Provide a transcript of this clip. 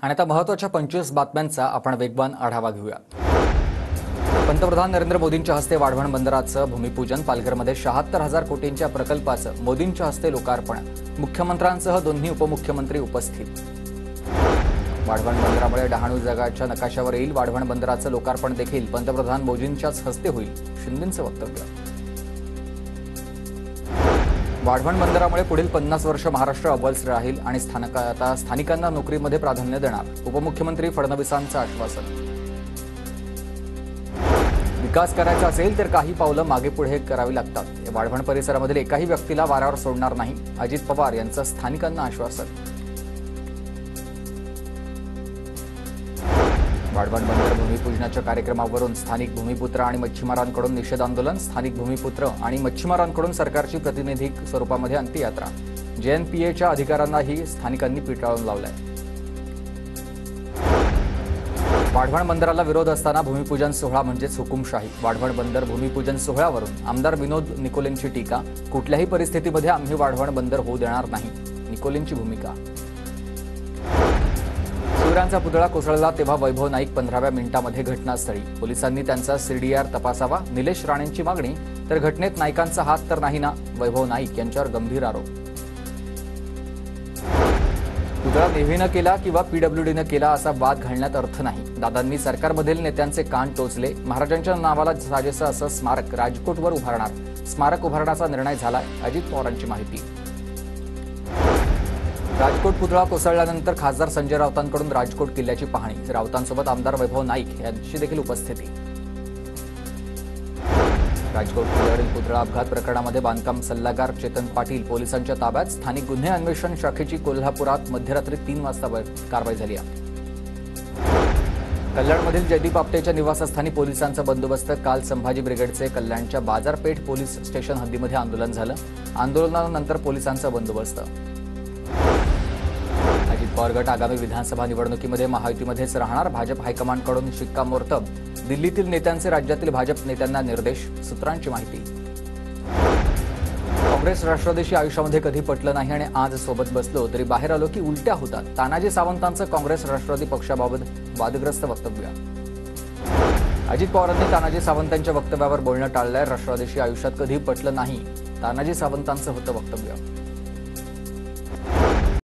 आणि आता महत्त्वाच्या 25 बातम्यांचा आपण वेगवान आढावा घेऊया। पंतप्रधान नरेंद्र मोदींच्या हस्ते वाढवण बंदराचं भूमिपूजन, पालघरमध्ये 76,000 कोटींच्या प्रकल्पाचं मोदींच्या हस्ते लोकार्पण, मुख्यमंत्र्यांसह दोन्ही उपमुख्यमंत्री उपस्थित। वाढवण बंदरामुळे डहाणू जगाच्या नकाशावर येईल, वाढवण बंदराचं लोकार्पण देखील पंतप्रधान मोदींच्याच हस्ते होईल, शिंदेंचं वक्तव्य। वाढवण बंदरामुळे पुढील 50 वर्ष महाराष्ट्र अव्वल राहील आणि स्थानिकांना नोकरीमध्ये प्राधान्य देणार, उपमुख्यमंत्री फडणवीसांचं आश्वासन। विकास करायचा असेल तर काही पावलं मागे पुढे करावी लागतात, वाढवण परिसरामधील एकाही व्यक्तीला वाऱ्यावर सोडणार नाही, अजित पवार यांचं स्थानिकांना आश्वासन। वाढवण बंदर भूमिपूजनाच्या कार्यक्रमावरून स्थानिक भूमिपुत्र आणि मच्छीमारांकडून निषेध आंदोलन, स्थानिक भूमिपुत्र आणि मच्छीमारांकडून सरकारची प्रतिनिधी स्वरूपामध्ये अंत्ययात्रा, JNPAच्या अधिकाऱ्यांनाही स्थानिकांनी पिटाळून लावलाय। वाढवण बंदराला विरोध असताना भूमिपूजन सोहळा म्हणजेच हुकुमशाही, वाढवण बंदर भूमिपूजन सोहळ्यावरून आमदार विनोद निकोलेंची टीका, कुठल्याही परिस्थितीमध्ये आम्ही वाढवण बंदर होऊ देणार नाही, निकोलेंची भूमिका। शिवरायांचा पुतळा कोसळला तेव्हा वैभव नाईक 15व्या मिनिटामध्ये घटनास्थळी, पोलिसांनी त्यांचा CDR तपासावा, निलेश राणेंची मागणी, तर घटनेत नाईकांचा हात तर नाही ना, वैभव नाईक यांच्यावर गंभीर आरोप। पुतळा नेव्हीनं केला किंवा PWDनं केला असा वाद घालण्यात अर्थ नाही, दादांनी सरकारमधील नेत्यांचे कान टोचले, महाराजांच्या नावाला साजेसं असं स्मारक राजकोटवर उभारणार, स्मारक उभारण्याचा निर्णय झालाय, अजित पवारांची माहिती। राजकोट पुतळा कोसळल्यानंतर खासदार संजय राऊतांकडून राजकोट किल्ल्याची पाहणी, राऊतांसोबत आमदार वैभव नाईक यांची देखील उपस्थिती। राजकोट किल्ल्यावरील पुतळा अपघात प्रकरणामध्ये बांधकाम सल्लागार चेतन पाटील पोलिसांच्या ताब्यात, स्थानिक गुन्हे अन्वेषण शाखेची कोल्हापुरात मध्यरात्री 3 वाजता कारवाई झाली आहे। कल्याणमधील जयदीप आपटेच्या निवासस्थानी पोलिसांचा बंदोबस्त, काल संभाजी ब्रिगेडचे कल्याणच्या बाजारपेठ पोलीस स्टेशन हद्दीमध्ये आंदोलन झालं, आंदोलनानंतर पोलिसांचा बंदोबस्त। अजित पवार गट आगामी विधानसभा निवडणुकीमध्ये महायुतीमध्येच राहणार, भाजप हायकमांडकडून शिक्कामोर्तब, दिल्लीतील नेत्यांचे राज्यातील भाजप नेत्यांना निर्देश, सूत्रांची माहिती। काँग्रेस राष्ट्रवादीशी आयुष्यामध्ये कधी पटलं नाही आणि आज सोबत बसलो तरी बाहेर आलो की उलट्या होतात, तानाजी सावंतांचं काँग्रेस राष्ट्रवादी पक्षाबाबत वादग्रस्त वक्तव्य। अजित पवारांनी तानाजी सावंतांच्या वक्तव्यावर बोलणं टाळलंय, राष्ट्रवादीशी आयुष्यात कधी पटलं नाही, तानाजी सावंतांचं होतं वक्तव्य।